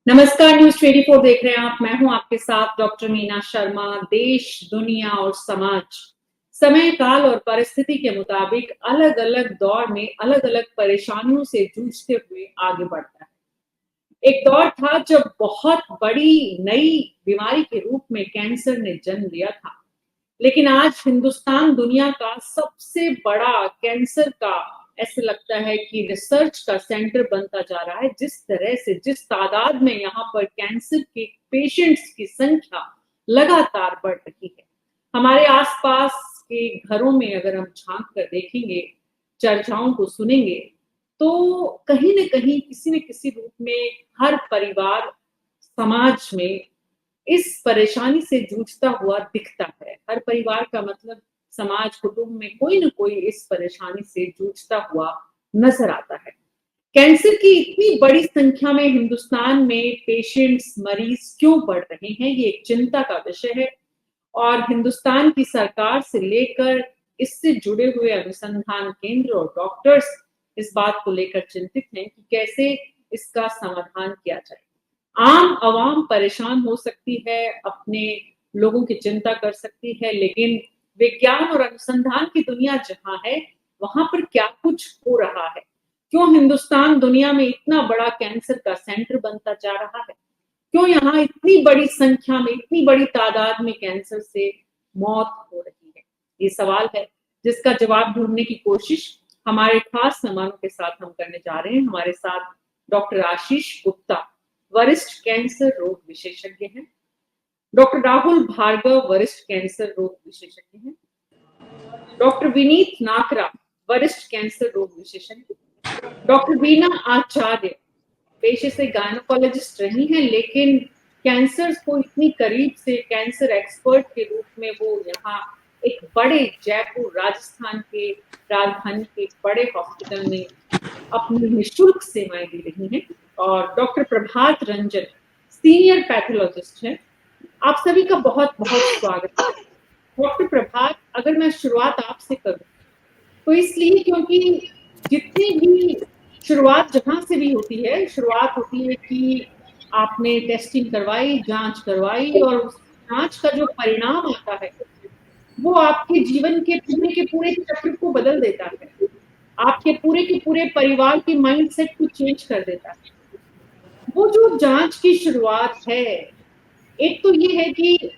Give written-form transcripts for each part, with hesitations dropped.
नमस्कार, न्यूज 24 देख रहे हैं आप। मैं हूं आपके साथ डॉक्टर मीना शर्मा। देश, दुनिया और समाज समय, काल और परिस्थिति के मुताबिक अलग अलग दौर में अलग अलग परेशानियों से जूझते हुए आगे बढ़ता है। एक दौर था जब बहुत बड़ी नई बीमारी के रूप में कैंसर ने जन्म लिया था, लेकिन आज हिंदुस्तान दुनिया का सबसे बड़ा कैंसर का, ऐसे लगता है कि रिसर्च का सेंटर बनता जा रहा है। जिस तरह से, जिस तादाद में यहाँ पर कैंसर के पेशेंट्स की संख्या लगातार बढ़ रही है, हमारे आसपास के घरों में अगर हम झांक कर देखेंगे, चर्चाओं को सुनेंगे, तो कहीं न कहीं किसी न किसी रूप में हर परिवार, समाज में इस परेशानी से जूझता हुआ दिखता है। हर परिवार का मतलब समाज, कुटुंब में कोई न कोई इस परेशानी से जूझता हुआ नज़र आता है। कैंसर की इतनी बड़ी संख्या में हिंदुस्तान में पेशेंट्स, मरीज क्यों बढ़ रहे हैं, ये एक चिंता का विषय है। और हिंदुस्तान की सरकार से लेकर इससे जुड़े हुए अनुसंधान केंद्र और डॉक्टर्स इस बात को लेकर चिंतित हैं कि कैसे इसका समाधान किया जाए। आम आवाम परेशान हो सकती है, अपने लोगों की चिंता कर सकती है, लेकिन विज्ञान और अनुसंधान की दुनिया जहाँ है, वहां पर क्या कुछ हो रहा है? क्यों हिंदुस्तान दुनिया में इतना बड़ा कैंसर का सेंटर बनता जा रहा है? क्यों यहाँ इतनी बड़ी संख्या में, इतनी बड़ी तादाद में कैंसर से मौत हो रही है? ये सवाल है जिसका जवाब ढूंढने की कोशिश हमारे खास मेहमानों के साथ हम करने जा रहे हैं। हमारे साथ डॉक्टर आशीष गुप्ता, वरिष्ठ कैंसर रोग विशेषज्ञ हैं। डॉक्टर राहुल भार्गव, वरिष्ठ कैंसर रोग विशेषज्ञ हैं। डॉक्टर विनीत नाकरा, वरिष्ठ कैंसर रोग विशेषज्ञ। डॉक्टर वीना आचार्य, पेशे से गायनोकोलॉजिस्ट रही हैं, लेकिन कैंसर को इतनी करीब से कैंसर एक्सपर्ट के रूप में वो यहाँ एक बड़े जयपुर, राजस्थान के राजधानी के बड़े हॉस्पिटल में अपनी निःशुल्क सेवाएं दे रही हैं। और doctor Prabhat Ranjan, senior pathologist हैं। आप सभी का बहुत बहुत स्वागत है। डॉक्टर प्रभात, अगर मैं शुरुआत आपसे करूं, तो इसलिए क्योंकि जितनी भी शुरुआत जहाँ से भी होती है, शुरुआत होती है कि आपने टेस्टिंग करवाई, जाँच करवाई, और उस जाँच का जो परिणाम आता है, वो आपके जीवन के पूरे चक्र को बदल देता है। आपके पूरे के पूरे परिवार के माइंडसेट को चेंज कर देता है। वो जो जाँच की शुरुआत है, एक तो ये है कि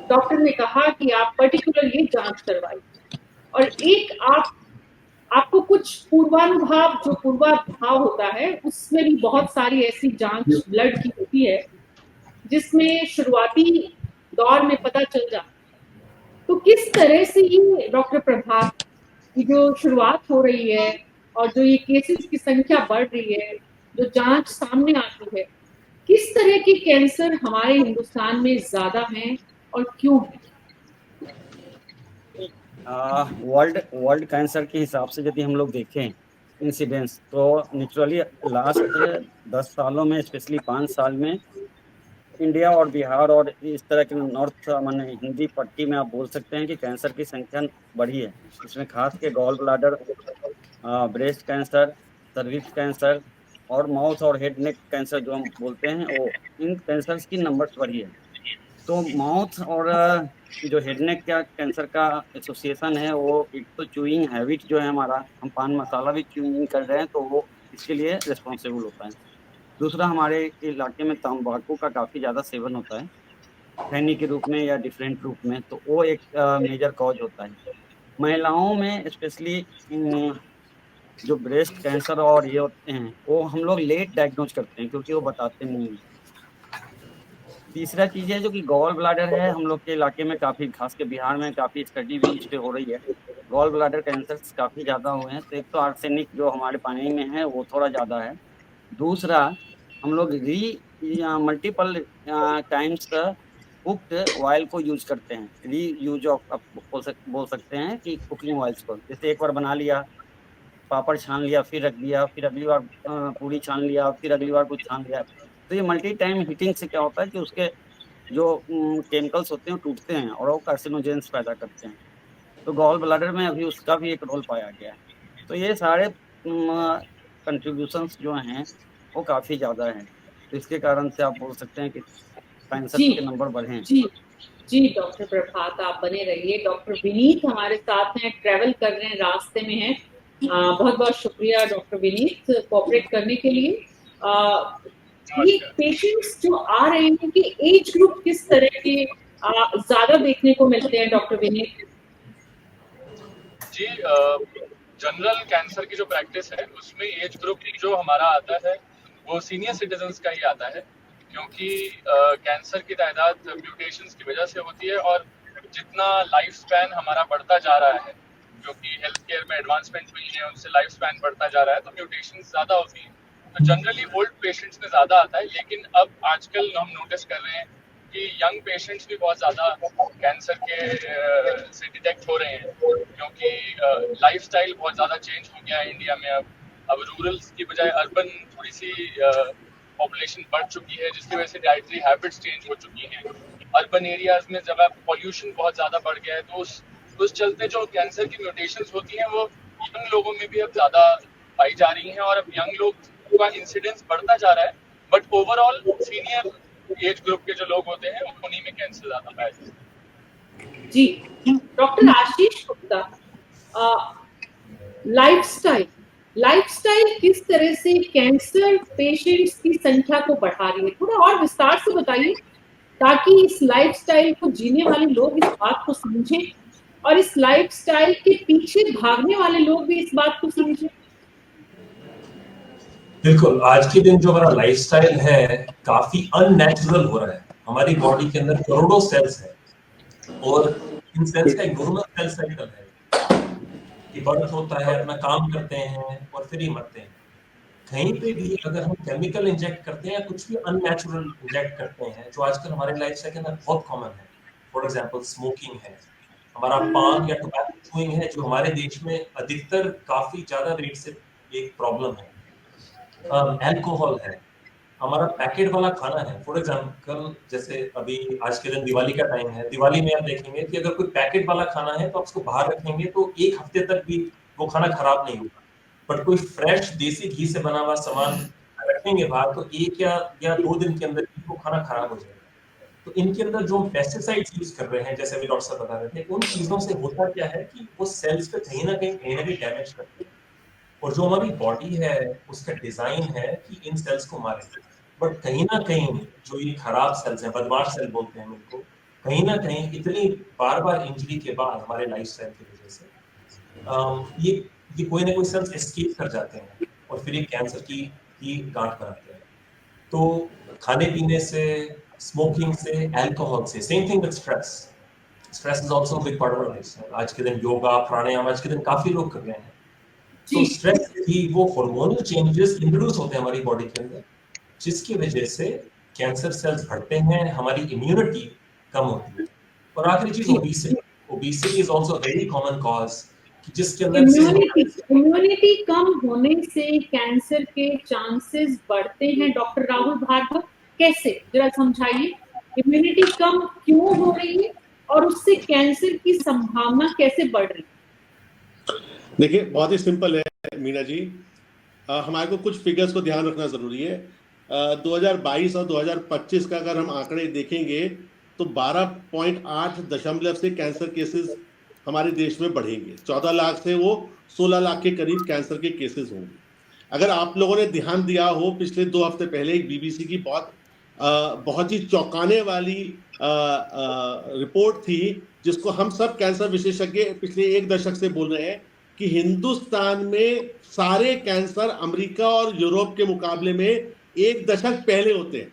डॉक्टर ने कहा कि आप पर्टिकुलर ये जाँच करवाइए, और एक आपको कुछ पूर्वानुभाव, जो पूर्वाभाव होता है, उसमें भी बहुत सारी ऐसी जाँच ब्लड की होती है, जिसमें शुरुआती दौर में पता चल जाता है। तो किस तरह से ये डॉक्टर प्रभात, ये जो शुरुआत हो रही है और जो ये केसेस की संख्या बढ़ रही है, जो जाँच सामने आती है, किस तरह के कैंसर हमारे हिंदुस्तान में ज़्यादा हैं और क्यों हैं? वर्ल्ड वर्ल्ड कैंसर के हिसाब से यदि हम लोग देखें इंसिडेंस, तो नेचुरली लास्ट 10 सालों में, स्पेशली 5 साल में, इंडिया और बिहार और इस तरह के नॉर्थ माने हिंदी पट्टी में आप बोल सकते हैं कि कैंसर की संख्या बढ़ी है। इसमें खास के gall bladder, breast cancer, cervix cancer और माउथ और हेड नेक कैंसर जो हम बोलते हैं, वो इन कैंसर्स की नंबर्स बढ़ी है। तो माउथ और जो हेड नेक का कैंसर का एसोसिएशन है, वो एक तो च्यूइंग हैबिट जो है हमारा, हम पान मसाला भी च्यूइंग कर रहे हैं, तो वो इसके लिए रिस्पॉन्सिबल होता है। दूसरा, हमारे इलाके में तंबाकू का काफ़ी ज़्यादा सेवन होता है, खैनी के रूप में या डिफरेंट रूप में, तो वो एक मेजर कॉज होता है। महिलाओं में स्पेशली जो ब्रेस्ट कैंसर और ये होते हैं, वो हम लोग लेट डायग्नोज करते हैं क्योंकि वो बताते नहीं हैं। तीसरा चीज़ है जो कि गॉल ब्लाडर है, हम लोग के इलाके में काफ़ी, खास के बिहार में काफ़ी स्टडी भी इस पे हो रही है। गॉल ब्लाडर कैंसर काफ़ी ज़्यादा हुए हैं, तो एक तो आर्सेनिक जो हमारे पानी में है वो थोड़ा ज़्यादा है। दूसरा, हम लोग मल्टीपल टाइम्स कुक्ड ऑयल को यूज करते हैं। री यूज ऑफ, आप बोल सकते हैं कि कुकिंग ऑयल्स को, जैसे एक बार बना लिया, पापड़ छान लिया, फिर रख दिया, फिर अगली बार पूरी छान लिया, फिर अगली बार कुछ छान लिया। तो ये मल्टी टाइम हीटिंग से क्या होता है कि उसके जो केमिकल्स होते हैं वो टूटते हैं और वो कार्सिनोजेंस पैदा करते हैं। तो गॉल ब्लाडर में अभी उसका भी एक रोल पाया गया है। तो ये सारे कंट्रीब्यूशंस जो हैं वो काफ़ी ज़्यादा हैं। तो इसके कारण से आप बोल सकते हैं कि कैंसर जी के नंबर बढ़े हैं। जी जी डॉक्टर प्रभात, आप बने रहिए। डॉक्टर विनीत हमारे साथ हैं, ट्रेवल कर रहे हैं, रास्ते में हैं। बहुत बहुत शुक्रिया डॉक्टर विनीत कोऑपरेट करने के लिए। ये नमस्कार। पेशेंट्स जो आ रहे हैं कि एज ग्रुप किस तरह के ज्यादा देखने को मिलते हैं डॉक्टर विनीत? जी, जनरल कैंसर की जो प्रैक्टिस है उसमें एज ग्रुप जो हमारा आता है वो सीनियर सिटीजन्स का ही आता है, क्योंकि कैंसर की तादाद म्यूटेशंस की वजह से होती है और जितना लाइफ स्पैन हमारा बढ़ता जा रहा है, क्योंकि हेल्थ केयर में एडवांसमेंट हुई है, उनसे लाइफ स्पैन बढ़ता जा रहा है, तो म्यूटेशंस ज़्यादा होती है। तो जनरली ओल्ड पेशेंट्स में ज़्यादा आता है, लेकिन अब आजकल हम नोटिस कर रहे हैं कि यंग पेशेंट्स भी बहुत ज़्यादा कैंसर के से डिटेक्ट हो रहे हैं, क्योंकि लाइफस्टाइल बहुत ज़्यादा चेंज हो गया है इंडिया में। अब रूरल की बजाय अर्बन थोड़ी सी पॉपुलेशन बढ़ चुकी है, जिसकी वजह से डाइटरी हैबिट्स चेंज हो चुकी हैं। अर्बन एरियाज में जब पॉल्यूशन बहुत ज़्यादा बढ़ गया है, तो उस चलते जो कैंसर की म्यूटेशंस होती हैं वो यंग लोगों में भी अब ज़्यादा पाई जा रही हैं, और अब यंग लोग का इंसिडेंस बढ़ता जा रहा है। But overall senior age group के जो लोग होते हैं उन्हीं में कैंसर ज़्यादा पाया जाता है। जी doctor Ashish Gupta, lifestyle lifestyle किस तरह से कैंसर पेशेंट्स की संख्या को बढ़ा रही है? थोड़ा और विस्तार से बताइए, ताकि इस लाइफस्टाइल को जीने वाले लोग इस बात को समझें और इस लाइफस्टाइल के पीछे भागने वाले लोग भी इस बात को समझें। बिल्कुल, आज के दिन जो हमारा लाइफस्टाइल है काफी अननेचुरल हो रहा है। हमारी बॉडी के अंदर करोड़ों सेल्स हैं और इन सेल्स का एक नॉर्मल सेल साइकिल है कि बर्थ होता है, अपना काम करते हैं और फिर ही मरते हैं। कहीं पे भी अगर हम केमिकल इंजेक्ट करते हैं या कुछ भी अननेचुरल इंजेक्ट करते हैं, जो आजकल हमारे लाइफस्टाइल के अंदर बहुत कॉमन है, फॉर एग्जांपल स्मोकिंग है, हमारा पान या टोबैको चूइंग है, जो हमारे देश में अधिकतर काफी ज्यादा रेट से एक प्रॉब्लम है। अल्कोहल है, हमारा पैकेट वाला खाना है। फॉर एग्जांपल जैसे अभी आज के दिन दिवाली का टाइम है, दिवाली में आप देखेंगे कि अगर कोई पैकेट वाला खाना है तो आप उसको बाहर रखेंगे तो 1 हफ्ते तक भी वो खाना खराब नहीं होगा। बट कोई फ्रेश देसी घी से बना हुआ सामान रखेंगे बाहर तो 1 या 2 दिन के अंदर वो खाना खराब हो जाएगा। तो इनके अंदर जो पेस्टिसाइड्स यूज कर रहे हैं, जैसे अभी डॉक्टर साहब बता रहे थे, उन चीजों से होता क्या है कि वो सेल्स पे कहीं ना कहीं डैमेज करते हैं। और जो हमारी बॉडी है उसका डिजाइन है कि इन सेल्स को मारे, बट कहीं ना कहीं जो ये खराब सेल्स हैं, बदमाश सेल बोलते हैं इनको, कहीं ना कहीं इतनी बार बार इंजरी के बाद हमारे लाइफस्टाइल की वजह से ये कोई ना कोई सेल्स एस्केप कर जाते हैं और फिर ये कैंसर की गांठ बनाते हैं। तो खाने पीने से, स्मोकिंग से, अल्कोहल से, same thing with stress. Stress is also big part of our life. आज के दिन योगा, प्राणायाम आज के दिन काफी लोग कर रहे हैं। तो स्ट्रेस भी वो हार्मोनल चेंजेस इंट्रोड्यूस होते हैं हमारी बॉडी के अंदर, जिसकी वजह से कैंसर सेल्स बढ़ते हैं, हमारी इम्यूनिटी कम होती है। और आखिरी चीज obesity is also very common cause, जिसके अंदर इम्यूनिटी कम होने से कैंसर के चांसेस बढ़ते हैं। डॉक्टर राहुल भार्गव, कैसे, जरा समझाइए, इम्यूनिटी कम क्यों हो रही है और उससे कैंसर की संभावना कैसे बढ़ रही है? देखिए, बहुत ही सिंपल है मीना जी। हमारे को कुछ फिगर्स को ध्यान रखना जरूरी है। 2022 और 2025 का अगर हम आंकड़े देखेंगे तो 12.8 से कैंसर केसेस हमारे देश में बढ़ेंगे। 14 लाख से वो 16 लाख के करीब कैंसर के केसेस होंगे। अगर आप लोगों ने ध्यान दिया हो, पिछले 2 हफ्ते पहले एक बीबीसी की बहुत ही चौंकाने वाली रिपोर्ट थी, जिसको हम सब कैंसर विशेषज्ञ पिछले 1 दशक से बोल रहे हैं कि हिंदुस्तान में सारे कैंसर अमेरिका और यूरोप के मुकाबले में 1 दशक पहले होते हैं।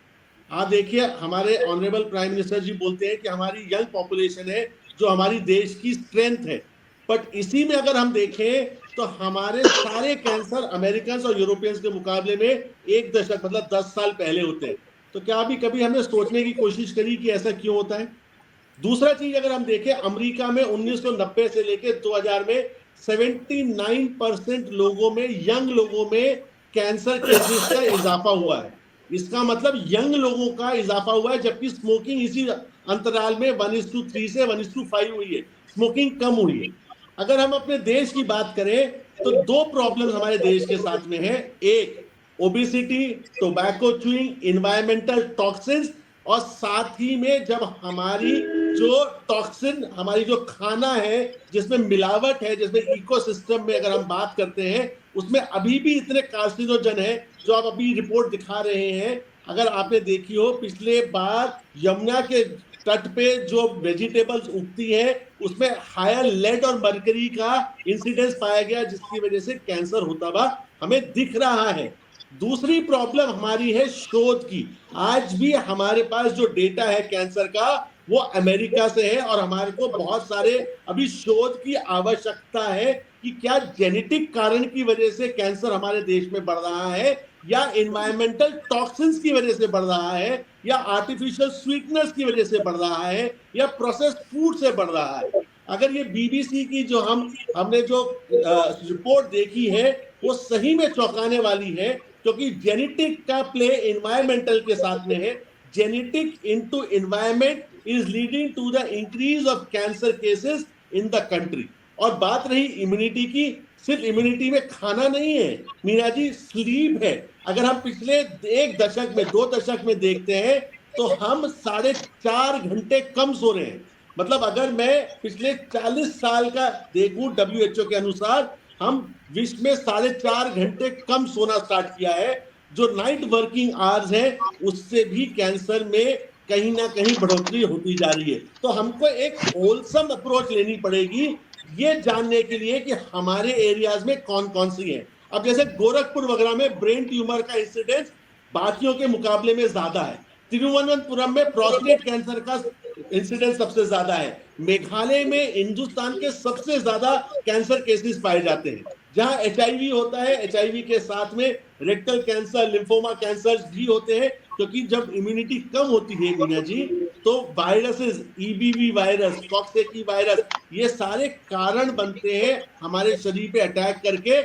आप देखिए, हमारे ऑनरेबल प्राइम मिनिस्टर जी बोलते हैं कि हमारी यंग पॉपुलेशन है जो हमारी देश की स्ट्रेंथ है, बट इसी में अगर हम देखें तो हमारे सारे कैंसर अमेरिकन और यूरोपियंस के मुकाबले में 1 दशक मतलब 10 साल पहले होते हैं। तो क्या अभी कभी हमने सोचने की कोशिश करी कि ऐसा क्यों होता है? दूसरा चीज अगर हम देखें, अमेरिका में 1990 से लेकर 2000 में 79% लोगों में, यंग लोगों में कैंसर केसेस का इजाफा हुआ है। इसका मतलब यंग लोगों का इजाफा हुआ है, जबकि स्मोकिंग इसी अंतराल में 1:3 से 1:5 हुई है, स्मोकिंग कम हुई है। अगर हम अपने देश की बात करें तो 2 प्रॉब्लम हमारे देश के साथ में है। एक, obesity, tobacco chewing, environmental toxins, और साथ ही में जब हमारी जो टॉक्सिन, हमारी जो खाना है जिसमें मिलावट है, जिसमें इकोसिस्टम में अगर हम बात करते हैं उसमें अभी भी इतने कार्सिनोजन है जो आप अभी रिपोर्ट दिखा रहे हैं। अगर आपने देखी हो पिछले बार यमुना के तट पे जो वेजिटेबल्स उगती है उसमें हायर लेड और मर्करी का इंसिडेंस पाया गया, जिसकी वजह से कैंसर होता हुआ हमें दिख रहा है। दूसरी प्रॉब्लम हमारी है शोध की। आज भी हमारे पास जो डेटा है कैंसर का वो अमेरिका से है, और हमारे को बहुत सारे अभी शोध की आवश्यकता है कि क्या जेनेटिक कारण की वजह से कैंसर हमारे देश में बढ़ रहा है, या एनवायरमेंटल टॉक्सिन्स की वजह से बढ़ रहा है, या आर्टिफिशियल स्वीटनर्स की वजह से बढ़ रहा है, या प्रोसेस्ड फूड से बढ़ रहा है। अगर ये बीबीसी की जो हमने जो रिपोर्ट देखी है वो सही में चौंकाने वाली है, क्योंकि जेनेटिक का प्ले एनवायरमेंटल के साथ में है। Genetic into environment is leading to the increase of cancer cases in the country. और बात रही इम्यूनिटी की, सिर्फ इम्यूनिटी में खाना नहीं है मीना जी, स्लीप है। अगर हम पिछले 1 दशक में 2 दशक में देखते हैं तो हम 4.5 घंटे कम सो रहे हैं। मतलब अगर मैं पिछले 40 साल का देखूं WHO के अनुसार, हम विश्व में 4.5 घंटे कम सोना स्टार्ट किया है। जो नाइट वर्किंग आवर्स है उससे भी कैंसर में कहीं ना कहीं बढ़ोतरी होती जा रही है। तो हमको एक होलसम अप्रोच लेनी पड़ेगी ये जानने के लिए कि हमारे एरियाज में कौन कौन सी है। अब जैसे गोरखपुर वगैरह में ब्रेन ट्यूमर का इंसिडेंस बाकियों के मुकाबले में ज्यादा है। तिरुवनंतपुरम में प्रोस्टेट कैंसर का इंसिडेंस सबसे ज्यादा है। मेघालय में हिंदुस्तान के सबसे ज्यादा कैंसर केसेस पाए जाते हैं। जहां HIV होता है, HIV के साथ में रेक्टल कैंसर, लिम्फोमा कैंसर भी होते हैं, क्योंकि जब इम्यूनिटी कम होती है मीना जी तो वायरसेस, EBV वायरस, कॉक्सेकी वायरस, ये सारे कारण बनते हैं हमारे शरीर पे अटैक करके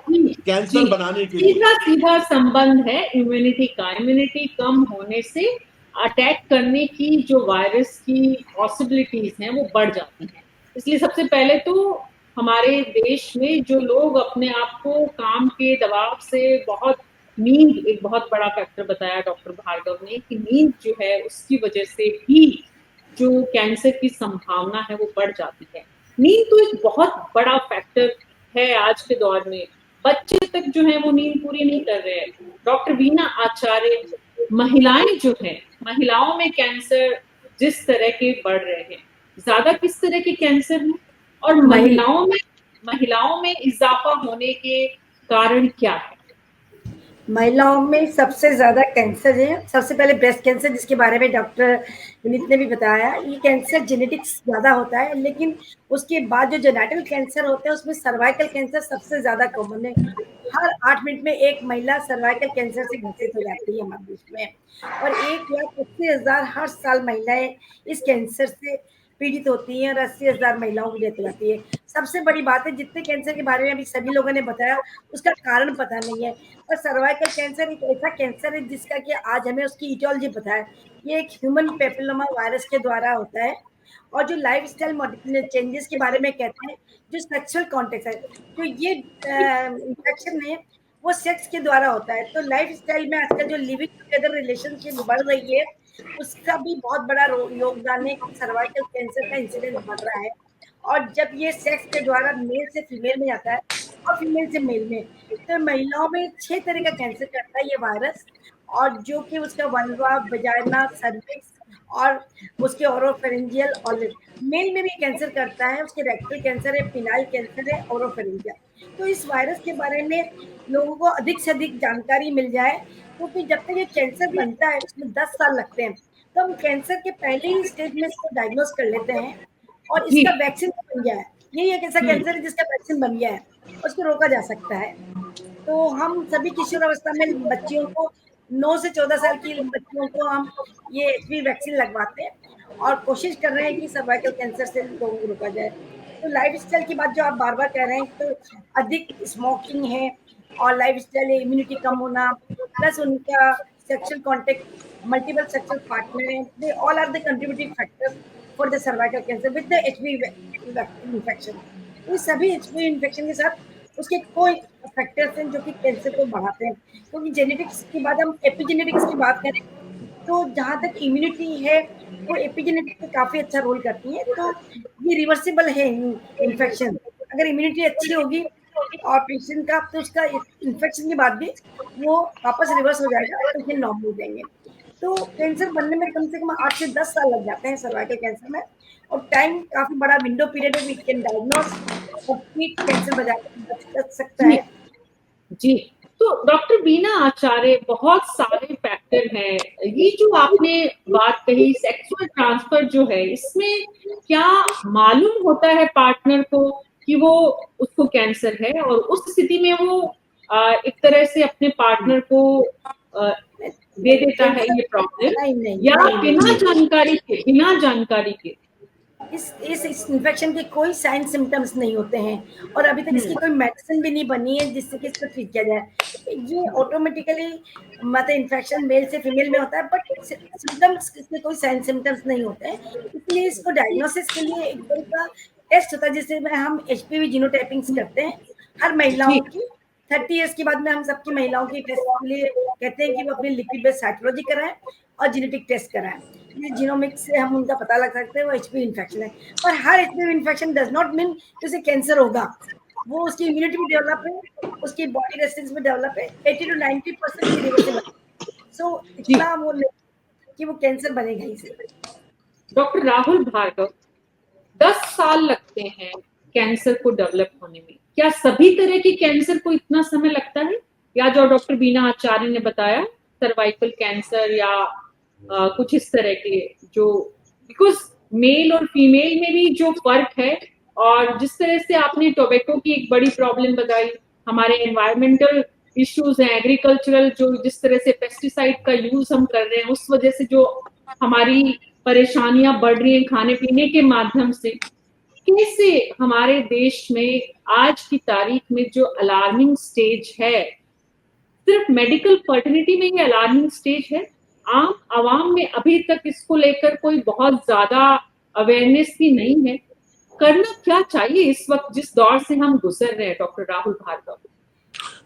कैंसर बनाने के लिए। सीधा सीधा संबंध है इम्यूनिटी का। इम्यूनिटी कम होने से अटैक करने की जो वायरस की पॉसिबिलिटीज हैं वो बढ़ जाती हैं। इसलिए सबसे पहले तो हमारे देश में जो लोग अपने आप को काम के दबाव से बहुत, नींद एक बहुत बड़ा फैक्टर बताया डॉक्टर भार्गव ने कि नींद जो है उसकी वजह से भी जो कैंसर की संभावना है वो बढ़ जाती है। नींद तो एक बहुत बड़ा फैक्टर है आज के दौर में। बच्चे तक जो है वो नींद पूरी नहीं कर रहे हैं। डॉक्टर वीना आचार्य, महिलाएं जो है, महिलाओं में कैंसर जिस तरह के बढ़ रहे हैं, ज्यादा किस तरह के कैंसर हैं और महिलाओं में इजाफा होने के कारण क्या है? महिलाओं में सबसे ज्यादा कैंसर है। सबसे पहले ब्रेस्ट कैंसर, जिसके बारे में डॉक्टर विनीत ने भी बताया। ये कैंसर जेनेटिक्स ज्यादा होता है, लेकिन उसके बाद जो जेनेटिक कैंसर होते हैं उसमें सर्वाइकल कैंसर सबसे ज्यादा कॉमन है। हर 8 मिनट में एक महिला सर्वाइकल कैंसर से ग्रसित हो जाती है हमारे देश में, और 1,80,000 हर साल महिलाएं इस कैंसर से पीड़ित होती हैं, और 80,000 महिलाओं की डेथ हो जाती है। सबसे बड़ी बात है, जितने कैंसर के बारे में अभी सभी लोगों ने बताया उसका कारण पता नहीं है। और सर्वाइकल कैंसर एक ऐसा कैंसर है जिसका कि आज हमें उसकी इटियोलॉजी पता है। ये एक ह्यूमन पेपिलोमा वायरस के द्वारा होता है। और जो लाइफस्टाइल चेंजेस के बारे में कहते हैं, जो सेक्सुअल कॉन्टेक्ट है, तो ये इन्फेक्शन है वो सेक्स के द्वारा होता है। तो लाइफस्टाइल में आजकल जो लिविंग टुगेदर रिलेशनशिप बढ़ रही है उसका भी बहुत बड़ा योगदान है कि सर्वाइकल कैंसर का इंसिडेंस बढ़ रहा है। और जब ये सेक्स के द्वारा मेल से फीमेल में जाता है और फीमेल से मेल में, तो महिलाओं में 6 तरह का कैंसर करता है ये वायरस। और जो कि उसका वल्वा, वजाइना, सर्विक्स और उसके ओरोफेरिंजियल और मेल में भी कैंसर करता है। उसके रेक्टल कैंसर है, पिनाइल कैंसर है, ओरोफेरिंजियल। तो इस वायरस के बारे में लोगों को अधिक से अधिक जानकारी मिल जाए, क्योंकि जब तक ये कैंसर बनता है उसमें 10 साल लगते हैं। तो हम कैंसर के पहले ही स्टेज में इसको डायग्नोज कर लेते हैं, और इसका वैक्सीन बन गया है। यही एक ऐसा कैंसर है जिसका वैक्सीन बन गया है, उसको रोका जा सकता है। तो हम सभी किशोर अवस्था में बच्चियों को, 9 से 14 साल की बच्चियों को हम ये HPV वैक्सीन लगवाते हैं, और कोशिश कर रहे हैं कि सर्वाइकल कैंसर से लोगों को रोका जाए। तो लाइफस्टाइल की बात जो आप बार बार कह रहे हैं, तो अधिक स्मोकिंग है, और लाइफस्टाइल, इम्यूनिटी कम होना, प्लस उनका sexual contact, multiple sexual partner है, they all are the contributing factor for the cervical cancer with the HPV infection. तो सभी HPV इन्फेक्शन के साथ उसके कोई फैक्टर्स हैं जो कि कैंसर को बढ़ाते हैं, क्योंकि जेनेटिक्स के बाद हम एपिजेनेटिक्स की बात करें तो जहाँ तक इम्यूनिटी है वो एपिजेनेटिक्स में काफी अच्छा रोल करती है। तो ये रिवर्सिबल है इन्फेक्शन, अगर इम्यूनिटी अच्छी होगी और पेशेंट का, तो उसका इन्फेक्शन के बाद भी वो वापस रिवर्स हो जाएगा, पेशेंट नॉर्मल हो जाएंगे। तो कैंसर बनने में कम से कम 8 से 10 साल लग जाते हैं सर्वाइकल कैंसर में, और टाइम काफी बड़ा विंडो पीरियड है, वी कैन डायग्नोस और ट्रीट कैंसर बच सकता जी है। जी। तो डॉक्टर बीना आचार्य, बहुत सारे फैक्टर हैं, ये जो आपने बात कही सेक्सुअल ट्रांसफर जो है, इसमें क्या मालूम होता है पार्टनर को कि वो उसको कैंसर है, और उस स्थिति में वो एक तरह से अपने पार्टनर को दे देता है ये प्रॉब्लम, नहीं या नहीं, बिना जानकारी के इस इन्फेक्शन के कोई साइन सिम्टम्स नहीं होते हैं, और अभी तक इसकी कोई मेडिसिन भी नहीं बनी है जिससे कि इसको ठीक किया जाए। ये ऑटोमेटिकली मतलब इन्फेक्शन मेल से फीमेल में होता है, बट सिम्टम्स, इसके कोई साइन सिम्टम्स नहीं होते हैं। इसलिए इसको डायग्नोसिस के लिए एक तरह का टेस्ट होता है जिसे हम एचपीवी जीनोटाइपिंग करते हैं हर महिलाओं की। 30 इयर्स के बाद में हम सबकी महिलाओं की टेस्ट के लिए कहते हैं कि वो अपनी लिपिड बेस्ड साइटोलॉजी कराएं और जेनेटिक टेस्ट कराएं। ये जीनोमिक्स से हम उनका पता लग सकते हैं वो एचपीवी इन्फेक्शन है, पर हर HPV infection does not mean कि उसे कैंसर होगा। वो उसकी इम्यूनिटी भी डेवलप है, उसकी बॉडी रेजिस्टेंस भी डेवलप है, 80 to 90% रिवर्सिबल। सो इतना वो नहीं कि वो कैंसर बनेगा ही से। डॉक्टर राहुल भार्गव, 10 साल लगते हैं कैंसर को डेवलप होने में, क्या सभी तरह के कैंसर को इतना समय लगता है, या जो डॉक्टर बीना आचार्य ने बताया सर्वाइकल कैंसर या कुछ इस तरह के, जो बिकॉज मेल और फीमेल में भी जो फर्क है, और जिस तरह से आपने टोबैको की एक बड़ी प्रॉब्लम बताई, हमारे एनवायरमेंटल इश्यूज हैं, एग्रीकल्चरल जो जिस तरह से पेस्टिसाइड का यूज हम कर रहे हैं, उस वजह से जो हमारी परेशानियां बढ़ रही हैं खाने पीने के माध्यम से, कैसे हमारे देश में आज की तारीख में जो अलार्मिंग स्टेज है, सिर्फ मेडिकल फर्टिलिटी में ये अलार्मिंग स्टेज है, आम आवाम में अभी तक इसको लेकर कोई बहुत ज्यादा अवेयरनेस भी नहीं है, करना क्या चाहिए इस वक्त जिस दौर से हम गुजर रहे हैं? डॉक्टर राहुल भार्गव।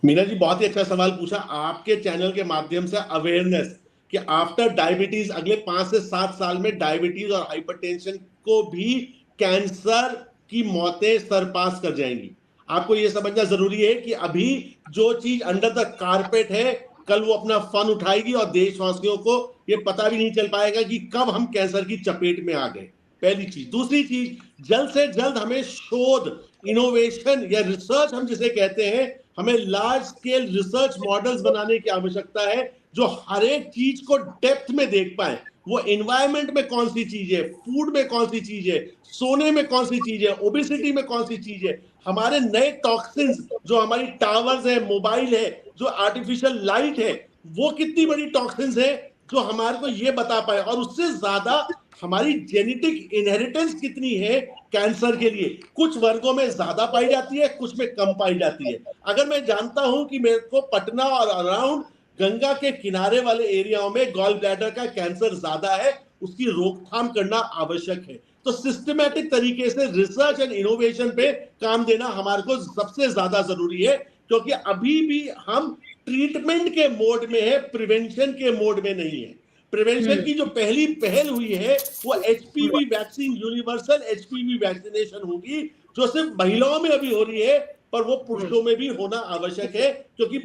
मीना जी, बहुत ही अच्छा सवाल पूछा। आपके चैनल के माध्यम से अवेयरनेस कि आफ्टर डायबिटीज अगले 5 से 7 साल में डायबिटीज और हाइपरटेंशन को भी कैंसर की मौतें सरपास कर जाएंगी। आपको यह समझना जरूरी है कि अभी जो चीज अंडर द कारपेट है, कल वो अपना फन उठाएगी और देशवासियों को ये पता भी नहीं चल पाएगा कि कब हम कैंसर की चपेट में आ गए। पहली चीज। दूसरी चीज, जल्द से जल्द हमें शोध, इनोवेशन या रिसर्च हम जिसे कहते हैं, हमें लार्ज स्केल रिसर्च मॉडल्स बनाने की आवश्यकता है जो हर एक चीज को डेप्थ में देख पाए। वो एनवायरमेंट में कौन सी चीज है, फूड में कौन सी चीज है, सोने में कौन सी चीज है, ओबेसिटी में कौन सी चीज है, हमारे नए टॉक्सिन्स जो हमारी टावर्स है, मोबाइल है, जो आर्टिफिशियल लाइट है, वो कितनी बड़ी टॉक्सिन्स है जो हमारे को ये बता पाए। और उससे ज्यादा हमारी जेनेटिक इनहेरिटेंस कितनी है कैंसर के लिए। कुछ वर्गों में ज्यादा पाई जाती है, कुछ में कम पाई जाती है। अगर मैं जानता हूं कि मेरे को पटना और अराउंड गंगा के किनारे वाले एरियाओं में गॉल ब्लैडर का कैंसर ज्यादा है, उसकी रोकथाम करना आवश्यक है। तो सिस्टमैटिक तरीके से रिसर्च एंड इनोवेशन पे काम देना हमारे को सबसे ज्यादा जरूरी है, क्योंकि अभी भी हम ट्रीटमेंट के मोड में है, प्रिवेंशन के मोड में नहीं है। प्रिवेंशन की जो पहली पहल हुई है वो HPV vaccine, universal HPV vaccination होगी, जो सिर्फ महिलाओं में अभी हो रही है, पर वो पुरुषों में भी होना आवश्यक है, क्योंकि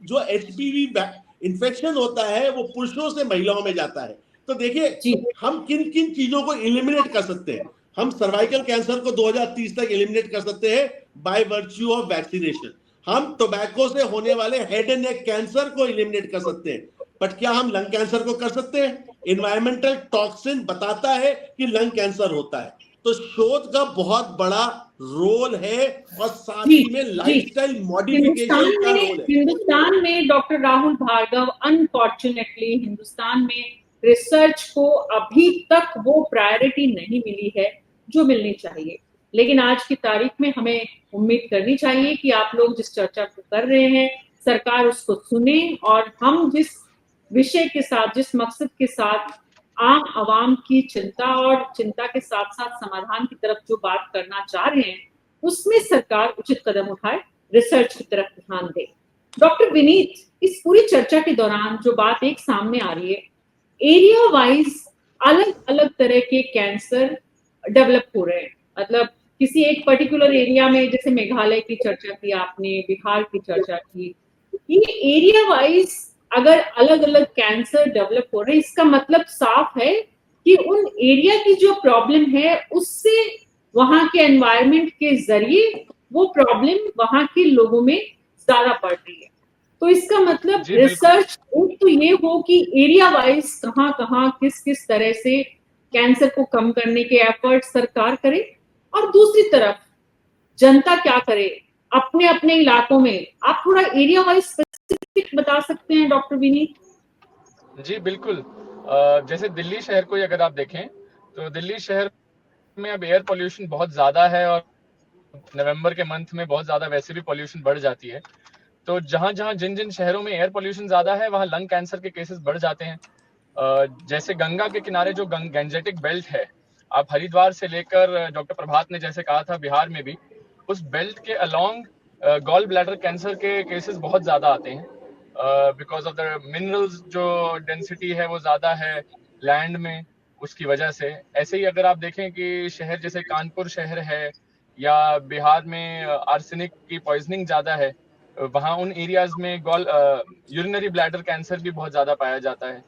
जो एचपीवी इन्फेक्शन होता है वो पुरुषों से महिलाओं में जाता है। तो देखिए हम किन किन चीजों को एलिमिनेट कर सकते हैं। हम सर्वाइकल कैंसर को 2030 तक एलिमिनेट कर सकते हैं बाय वर्च्यू ऑफ वैक्सीनेशन। हम टोबैको से होने वाले हेड एंड नेक कैंसर को एलिमिनेट कर सकते हैं, बट क्या हम लंग कैंसर को कर सकते हैं? एनवायरमेंटल टॉक्सिन बताता है कि लंग कैंसर होता है। तो शोध का बहुत बड़ा रोल है, और साथ ही में लाइफस्टाइल मॉडिफिकेशन का रोल है। हिंदुस्तान में डॉक्टर राहुल भार्गव, अनफॉर्चुनेटली हिंदुस्तान में रिसर्च को अभी तक वो प्रायोरिटी नहीं मिली है जो मिलनी चाहिए। लेकिन आज की तारीख में हमें उम्मीद करनी चाहिए कि आप लोग जिस चर्चा को कर रहे हैं, सरकार उसको सुने, और हम जिस विषय के साथ, जिस मकसद के साथ आम आवाम की चिंता और चिंता के साथ साथ समाधान की तरफ जो बात करना चाह रहे हैं, उसमें सरकार उचित कदम उठाए। रिसर्च की तरफ ध्यान दें। डॉक्टर विनीत, इस पूरी चर्चा के दौरान जो बात एक सामने आ रही है, एरिया वाइज अलग अलग तरह के कैंसर डेवलप हो रहे हैं। मतलब किसी एक पर्टिकुलर एरिया में, जैसे मेघालय की चर्चा की आपने, बिहार की चर्चा की, ये एरिया वाइज अगर अलग अलग कैंसर डेवलप हो रहे हैं, इसका मतलब साफ है कि उन एरिया की जो प्रॉब्लम है उससे वहां के एनवायरनमेंट के जरिए वो प्रॉब्लम वहां के लोगों में ज्यादा बढ़ रही है। तो इसका मतलब जी, बिल्कुल। रिसर्च एक तो ये हो कि एरिया वाइज कहाँ कहाँ किस किस तरह से कैंसर को कम करने के एफर्ट सरकार करे, और दूसरी तरफ जनता क्या करे अपने अपने इलाकों में। आप थोड़ा एरिया वाइज स्पेसिफिक बता सकते हैं डॉक्टर विनीत? जी, बिल्कुल। जैसे दिल्ली शहर को ही अगर आप देखें, तो दिल्ली शहर में अब एयर पॉल्यूशन बहुत ज़्यादा है, और नवंबर के मंथ में बहुत ज़्यादा वैसे भी पॉल्यूशन बढ़ जाती है। तो जहाँ-जहाँ जिन-जिन शहरों में एयर पॉल्यूशन ज़्यादा है, वहाँ लंग कैंसर के केसेस बढ़ जाते हैं। जैसे गंगा के किनारे जो गैंजेटिक बेल्ट है, आप हरिद्वार से लेकर, डॉक्टर प्रभात ने जैसे कहा था, बिहार में भी उस बेल्ट के अलोंग गॉल ब्लैडर कैंसर के केसेस बहुत ज़्यादा आते हैं, बिकॉज ऑफ द मिनरल्स जो डेंसिटी है वो ज़्यादा है लैंड में, उसकी वजह से। ऐसे ही अगर आप देखें कि शहर जैसे कानपुर शहर है, या बिहार में आर्सेनिक की पॉइजनिंग ज़्यादा है, वहाँ उन एरियाज में यूरिनरी ब्लैडर कैंसर भी बहुत ज़्यादा पाया जाता है।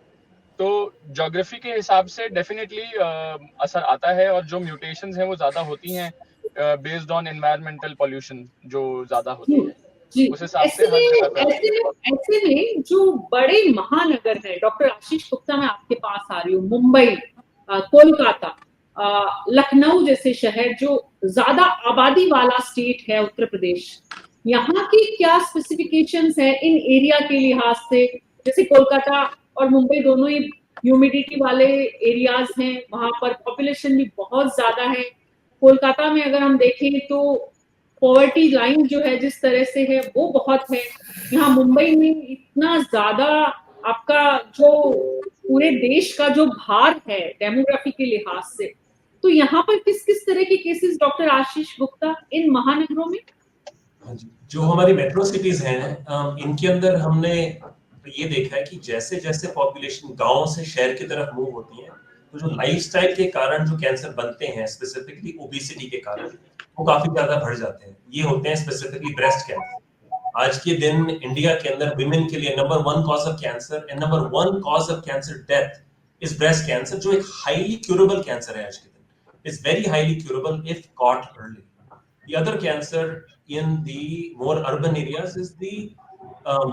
तो ज्योग्राफी के हिसाब से डेफिनेटली असर आता है, और जो म्यूटेशंस हैं वो ज़्यादा होती हैं बेस्ड ऑन एनवायरमेंटल पॉल्यूशन जो ज़्यादा होती है, जी, उस हिसाब से हर जगह पे ऐसे में जो बड़े महानगर हैं, डॉक्टर आशीष गुप्ता, मैं आपके पास आ रही हूँ, मुंबई, कोलकाता, लखनऊ जैसे शहर जो ज्यादा आबादी वाला स्टेट है, उत्तर प्रदेश, यहाँ की क्या स्पेसिफिकेशंस है इन एरिया के लिहाज से? जैसे कोलकाता और मुंबई दोनों ही ह्यूमिडिटी वाले एरियाज हैं, वहां पर पॉपुलेशन भी बहुत ज्यादा है। कोलकाता में अगर हम देखें तो पॉवर्टी लाइन जो है जिस तरह से है वो बहुत है। यहाँ मुंबई में इतना ज्यादा आपका जो पूरे देश का जो भार है डेमोग्राफी के लिहाज से, तो यहाँ पर किस किस तरह के केसेस डॉक्टर आशीष गुप्ता इन महानगरों में? हाँ जी, जो हमारी मेट्रो सिटीज हैं, इनके अंदर हमने ये देखा है कि जैसे जैसे पॉपुलेशन गांव से शहर की तरफ मूव होती है, तो जो लाइफस्टाइल के कारण जो कैंसर बनते हैं, स्पेसिफिकली ओबेसिटी के कारण, वो काफी ज्यादा बढ़ जाते हैं। ये होते हैं स्पेसिफिकली ब्रेस्ट कैंसर। आज के दिन इंडिया के अंदर विमेन के लिए number 1 cause of cancer and number 1 cause of cancer death is breast cancer, जो एक हाईली क्यूरेबल कैंसर है आज के दिन। Is very highly curable if caught early. The other cancer in the more urban areas is the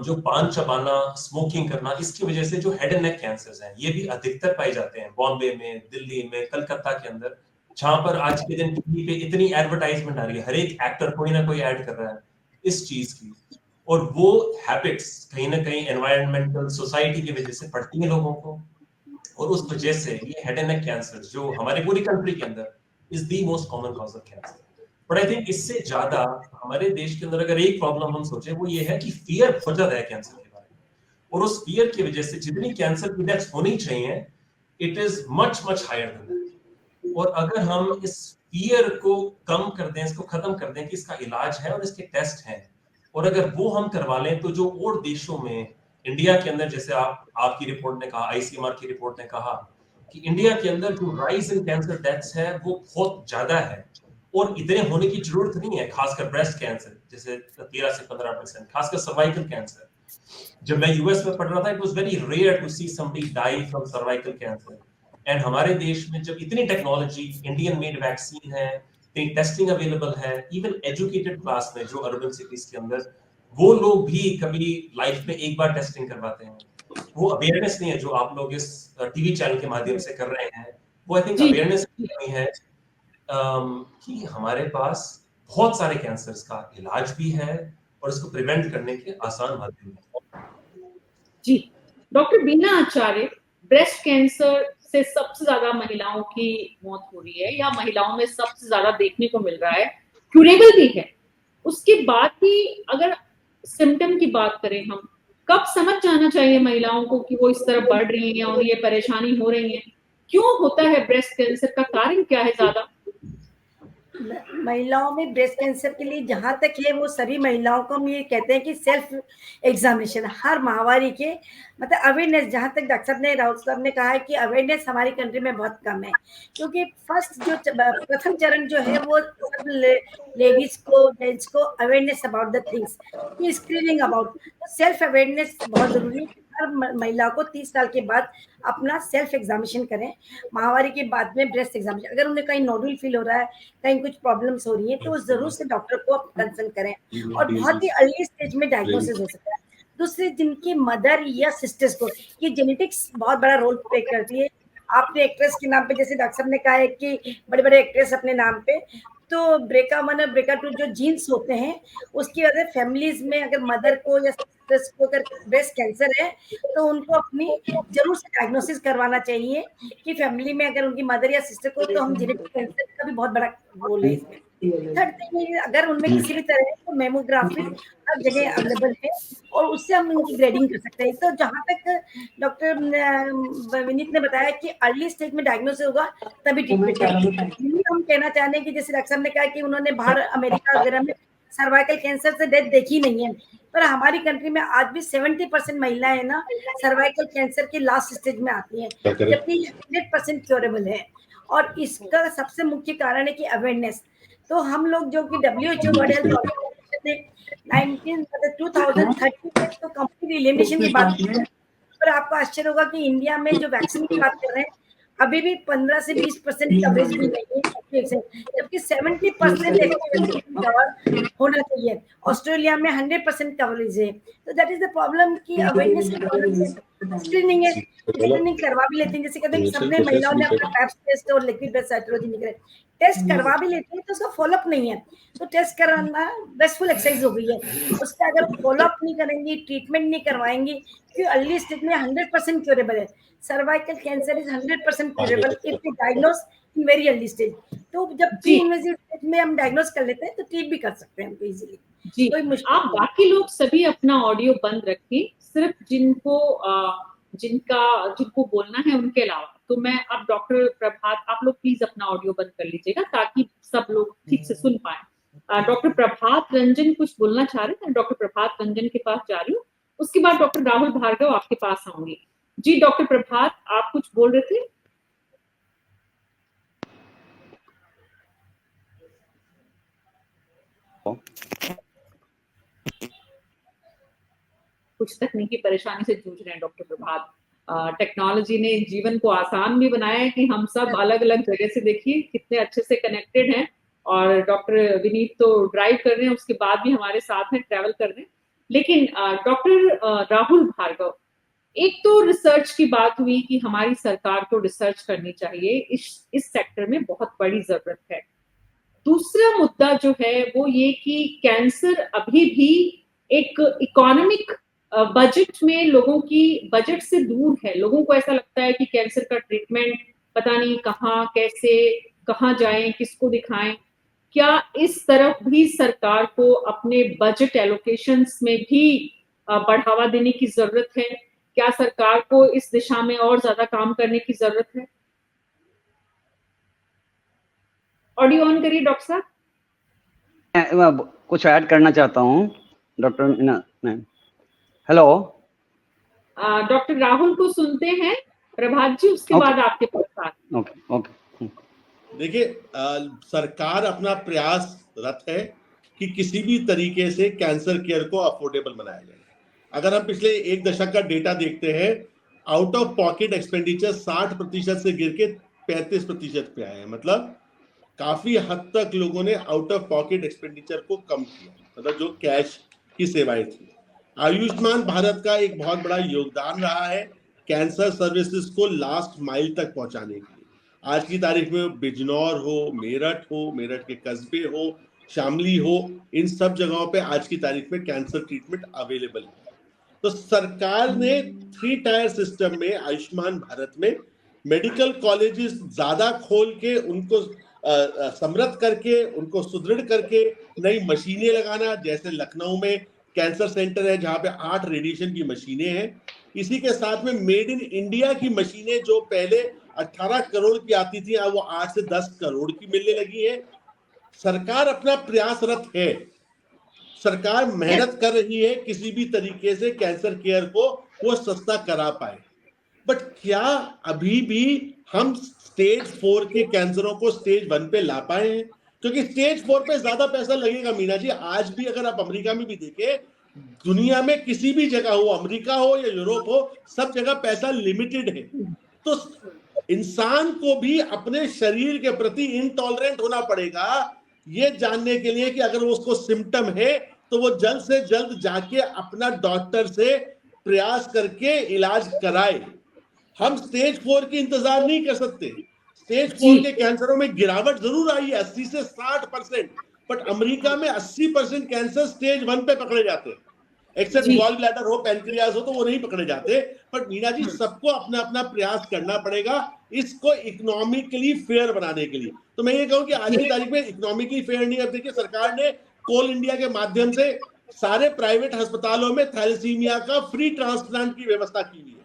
जो पान चबाना, smoking करना, इसकी वजह से जो हेड एंड नेक कैंसर्स हैं, ये भी अधिकतर पाए जाते हैं बॉम्बे में, दिल्ली में, कलकत्ता के अंदर, जहां पर आज के दिन टीवी पे इतनी एडवर्टाइजमेंट आ रही है, हर एक एक्टर कोई ना कोई ऐड कर रहा है इस चीज की, और वो हैबिट्स कहीं ना कहीं एनवायरमेंटल सोसाइटी की वजह से पड़ती है लोगों को, और उस वजह से ये हेड एंड नेक कैंसर जो हमारे पूरी कंट्री के अंदर is the most common cause of cancer. But I think इससे ज्यादा हमारे देश के अंदर अगर एक प्रॉब्लम हम सोचें, वो ये है कि फियर बहुत ज्यादा है कैंसर के बारे में, और उस फियर की वजह से जितनी कैंसर की डेथ्स होनी चाहिए, it is much much higher than that. और अगर हम इस फियर को कम कर दें, इसको खत्म कर दें कि इसका इलाज है और इसके टेस्ट हैं, और अगर वो हम करवा लें, तो जो और देशों में, इंडिया के अंदर, जैसे आपकी रिपोर्ट ने कहा, आईसीएमआर की रिपोर्ट ने कहा कि इंडिया के अंदर जो राइज इन कैंसर डेथ्स है वो बहुत ज्यादा है, और इतने होने की जरूरत नहीं है, खासकर ब्रेस्ट कैंसर जैसे 13 से 15%, खासकर सर्वाइकल कैंसर। जब मैं यूएस में पढ़ रहा था, it was very rare to see somebody die from cervical cancer, and हमारे देश में जब इतनी टेक्नोलॉजी, इंडियन मेड वैक्सीन है, इतनी टेस्टिंग अवेलेबल है, इवन एजुकेटेड क्लास में जो अर्बन सिटीज के अंदर, वो लोग भी कभी लाइफ में एक बार टेस्टिंग करवाते हैं। वो अवेयरनेस नहीं है जो आप लोग इस टीवी चैनल के माध्यम से कर रहे हैं, वो आई थिंक अवेयरनेस नहीं है कि हमारे पास बहुत सारे कैंसर्स का इलाज भी है और इसको प्रिवेंट करने के आसान माध्यम हैं। जी, डॉक्टर बीना आचार्य, ब्रेस्ट कैंसर से सबसे ज्यादा महिलाओं की मौत हो रही है, या महिलाओं में सबसे ज्यादा देखने को मिल रहा है, क्यूरेबल भी है। उसके बाद भी अगर सिम्टम की बात करें हम, कब समझ जाना चाहिए महिलाओं को कि वो इस तरह बढ़ रही हैं और ये परेशानी हो रही है? क्यों होता है ब्रेस्ट कैंसर का कारण क्या है ज्यादा? महिलाओं में ब्रेस्ट कैंसर के लिए जहां तक है वो सभी महिलाओं को हम ये कहते हैं कि सेल्फ एग्जामिनेशन हर माहवारी के मतलब अवेयरनेस, जहां तक डॉक्टर साहब ने राउत साहब ने कहा है कि अवेयरनेस हमारी कंट्री में बहुत कम है, क्योंकि फर्स्ट जो प्रथम चरण जो है वो सब लेडीज को जेंट्स को awareness about the things, screening about, self awareness बहुत जरूरी है। हर महिला को 30 साल के बाद अपना सेल्फ एग्जामिनेशन करें, माहवारी के बाद में ब्रेस्ट एग्जामिनेशन, अगर उन्हें कहीं नोडुल फील हो रहा है, कहीं कुछ प्रॉब्लम्स हो रही है तो वो जरूर से डॉक्टर को कंसल्ट करें, और बहुत ही अर्ली स्टेज में डायग्नोसिस हो सकता है। दूसरे जिनकी मदर या सिस्टर्स को, ये जेनेटिक्स बहुत बड़ा रोल प्ले करती है। आपने एक्ट्रेस के नाम पे, जैसे डॉक्टर साहब ने कहा है कि बड़े बड़े एक्ट्रेस अपने नाम पे, तो ब्रेका 1 और ब्रेका 2 जो जीन्स होते हैं उसकी वजह से फैमिलीज में अगर मदर को या सिस्टर्स को अगर ब्रेस्ट कैंसर है तो उनको अपनी जरूर से डायग्नोसिस करवाना चाहिए कि फैमिली में अगर उनकी मदर या सिस्टर को, तो हम जेनेटिक कैंसर का भी बहुत बड़ा रोल है इसमें। थर्ड थिंग, अगर उनमें किसी भी तरह है तो मेमोग्राफी हर जगह अवेलेबल है और उससे हम उनकी ग्रेडिंग कर सकते हैं। तो जहां तक डॉक्टर विनीत ने बताया कि अर्ली स्टेज में डायग्नोसिस होगा तभी ट्रीटमेंट है। हम कहना चाह रहे हैं कि जैसे डॉक्टर साहब ने कहा कि उन्होंने बाहर अमेरिका वगैरह में सर्वाइकल कैंसर से डेथ देखी नहीं है, पर हमारी कंट्री में आज भी 70% महिलाएं ना सर्वाइकल कैंसर के लास्ट स्टेज में आती हैं, जबकि 100% क्योरेबल है। और इसका सबसे मुख्य कारण है कि अवेयरनेस। तो हम लोग जो कि WHO वर्ल्ड हेल्थ ऑर्गेनाइजेशन ने 2030 तक तो कंप्लीट एलिमिनेशन की बात की है, पर आपको आश्चर्य होगा कि इंडिया में जो वैक्सीन की बात कर रहे हैं अभी भी 15 से 20% कवरेज भी नहीं है, जबकि 70% कवर होना चाहिए। ऑस्ट्रेलिया में 100% कवरेज है। तो दैट इज द प्रॉब्लम की अवेयरनेस की प्रॉब्लम है, स्क्रीनिंग है, स्क्रीनिंग करवा भी लेते हैं, जैसे कहते हैं कि सबने महिलाओं ने अपना पैप्स टेस्ट और लिक्विड ब्रेस्ट साइटोलॉजी निकले, टेस्ट करवा भी लेते हैं तो उसका फॉलोअप नहीं है। तो टेस्ट कराना बेस्टफुल एक्सरसाइज हो गई है, उसका अगर फॉलोअप नहीं करेंगी, ट्रीटमेंट नहीं करवाएंगी, क्योंकि अर्ली स्टेज में 100% क्योरेबल है। Cervical cancer is 100% curable if we diagnose in very early stage. तो जब प्री इन्वेसिव स्टेज में हम डायग्नोज कर लेते हैं तो ट्रीट भी कर सकते हैं हमको इजीली। जी, आप बाकी लोग सभी अपना ऑडियो बंद रखें, सिर्फ जिनको बोलना है उनके अलावा। तो मैं अब डॉक्टर प्रभात, आप लोग प्लीज अपना ऑडियो बंद कर लीजिएगा ताकि सब लोग ठीक से सुन पाए। डॉक्टर प्रभात रंजन कुछ बोलना चाह रहे हैं, डॉक्टर प्रभात रंजन के पास जा रही हूँ, उसके बाद डॉक्टर राहुल भार्गव आपके पास आऊंगी। जी डॉक्टर प्रभात, आप कुछ बोल रहे थे? कुछ तकनीकी परेशानी से जूझ रहे हैं डॉक्टर प्रभात। टेक्नोलॉजी ने जीवन को आसान भी बनाया है कि हम सब अलग अलग जगह से देखिए कितने अच्छे से कनेक्टेड हैं, और डॉक्टर विनीत तो ड्राइव कर रहे हैं, उसके बाद भी हमारे साथ हैं, ट्रैवल कर रहे हैं। लेकिन डॉक्टर राहुल भार्गव, एक तो रिसर्च की बात हुई कि हमारी सरकार को रिसर्च करनी चाहिए, इस सेक्टर में बहुत बड़ी जरूरत है। दूसरा मुद्दा जो है वो ये कि कैंसर अभी भी एक इकोनॉमिक बजट में लोगों की बजट से दूर है। लोगों को ऐसा लगता है कि कैंसर का ट्रीटमेंट पता नहीं कहाँ, कैसे, कहाँ जाएं, किसको दिखाएं। क्या इस तरफ भी सरकार को अपने बजट एलोकेशंस में भी बढ़ावा देने की जरूरत है? क्या सरकार को इस दिशा में और ज्यादा काम करने की जरूरत है? ऑडियो ऑन करिए डॉक्टर साहब। कुछ ऐड करना चाहता हूँ doctor Meena ma'am. Hello, doctor Rahul को सुनते हैं प्रभात जी, उसके बाद आपके पास। ओके। देखिए, सरकार अपना प्रयासरत है कि किसी भी तरीके से कैंसर केयर को अफोर्डेबल बनाया जाए। अगर हम पिछले एक दशक का डेटा देखते हैं, आउट ऑफ पॉकेट एक्सपेंडिचर 60% से गिर के 35% पे आए हैं। मतलब काफी हद तक लोगों ने आउट ऑफ पॉकेट एक्सपेंडिचर को कम किया, मतलब जो कैश की सेवाएं थी। आयुष्मान भारत का एक बहुत बड़ा योगदान रहा है कैंसर सर्विसेज को लास्ट माइल तक पहुंचाने के लिए। आज की तारीख में बिजनौर हो, मेरठ के कस्बे हो, शामली हो, इन सब जगहों पे आज की तारीख में कैंसर ट्रीटमेंट अवेलेबल है। तो सरकार ने 3 टायर सिस्टम में आयुष्मान भारत में मेडिकल कॉलेजेस ज्यादा खोल के, उनको समृद्ध करके, उनको सुदृढ़ करके नई मशीनें लगाना, जैसे लखनऊ में कैंसर सेंटर है जहां पे 8 रेडिएशन की मशीनें हैं। इसी के साथ में मेड इन इंडिया की मशीनें जो पहले 18 करोड़ की आती थी, अब वो 8 से 10 करोड़ की मिलने लगी है। सरकार अपना प्रयासरत है, सरकार मेहनत कर रही है किसी भी तरीके से कैंसर केयर को वो सस्ता करा पाए, बट क्या अभी भी हम स्टेज 4 के कैंसरों को स्टेज 1 पे ला पाए हैं? क्योंकि स्टेज 4 पे ज्यादा पैसा लगेगा मीना जी। आज भी अगर आप अमेरिका में भी देखें, दुनिया में किसी भी जगह हो, अमेरिका हो या यूरोप हो, सब जगह पैसा लिमिटेड है। तो इंसान को भी अपने शरीर के प्रति इनटॉलरेंट होना पड़ेगा, ये जानने के लिए कि अगर उसको सिम्टम है तो वो जल्द से जल्द जाके अपना डॉक्टर से प्रयास करके इलाज कराए। हम स्टेज 4 की इंतजार नहीं कर सकते। स्टेज 4 के कैंसरों में गिरावट जरूर आई है 80 से 60%, बट अमेरिका में 80% कैंसर स्टेज 1 पे पकड़े जाते हैं। एक्सेप्ट गॉल ब्लैडर हो, पैनक्रियाज हो, तो वो नहीं पकड़े जाते। बट मीना जी, सबको अपना अपना प्रयास करना पड़ेगा इसको इकोनॉमिकली फेयर बनाने के लिए। तो मैं ये कहूँ कि आज की तारीख में इकोनॉमिकली फेयर नहीं। अब देखिए, सरकार ने कोल इंडिया के माध्यम से सारे प्राइवेट अस्पतालों में थैलेसीमिया का फ्री ट्रांसप्लांट की व्यवस्था की हुई है।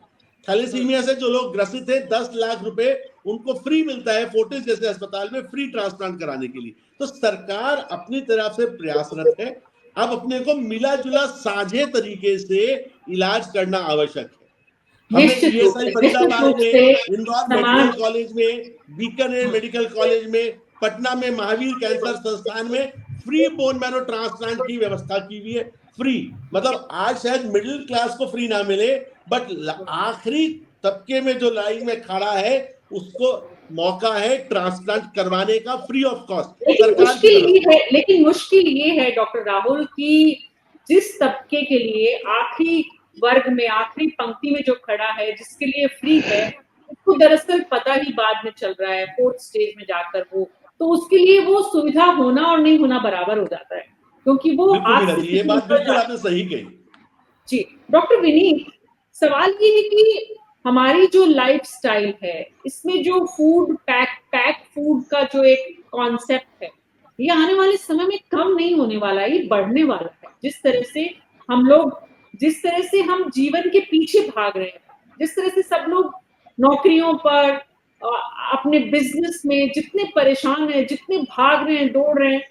थैलेसीमिया से जो लोग ग्रसित है, 10 लाख रुपए उनको फ्री मिलता है फोर्टिस जैसे अस्पताल में फ्री ट्रांसप्लांट कराने के लिए। तो सरकार अपनी तरफ से प्रयासरत है। अब अपने को मिला जुला साझे तरीके से इलाज करना आवश्यक है। हमें ईएसआई फरीदाबाद में, इंदौर मेडिकल कॉलेज में, बीकानेर मेडिकल कॉलेज में, पटना में महावीर कैंसर संस्थान में फ्री बोन मैरो ट्रांसप्लांट की व्यवस्था की हुई है। फ्री मतलब आज शायद मिडिल क्लास को फ्री ना मिले, बट आखिरी तबके में जो लाइन में खड़ा है उसको मौका है ट्रांसप्लांट करवाने का फ्री ऑफ कॉस्ट। लेकिन मुश्किल ये है डॉक्टर राहुल कि जिस तबके के लिए आखिरी वर्ग में, आखिरी पंक्ति में जो खड़ा है, जिसके लिए फ्री है, उसको दरअसल पता ही बाद में चल रहा है, 4th स्टेज में जाकर वो, तो उसके लिए वो सुविधा होना और नहीं होना बराबर हो जाता है, क्योंकि वो ये बात बिल्कुल आपने सही कही जी। डॉक्टर विनीत, सवाल ये है कि हमारी जो लाइफस्टाइल है, इसमें जो फूड पैक फूड का जो एक कॉन्सेप्ट है, ये आने वाले समय में कम नहीं होने वाला है, ये बढ़ने वाला है। जिस तरह से हम जीवन के पीछे भाग रहे हैं, जिस तरह से सब लोग नौकरियों पर, अपने बिजनेस में जितने परेशान हैं, जितने भाग रहे हैं, दौड़ रहे हैं,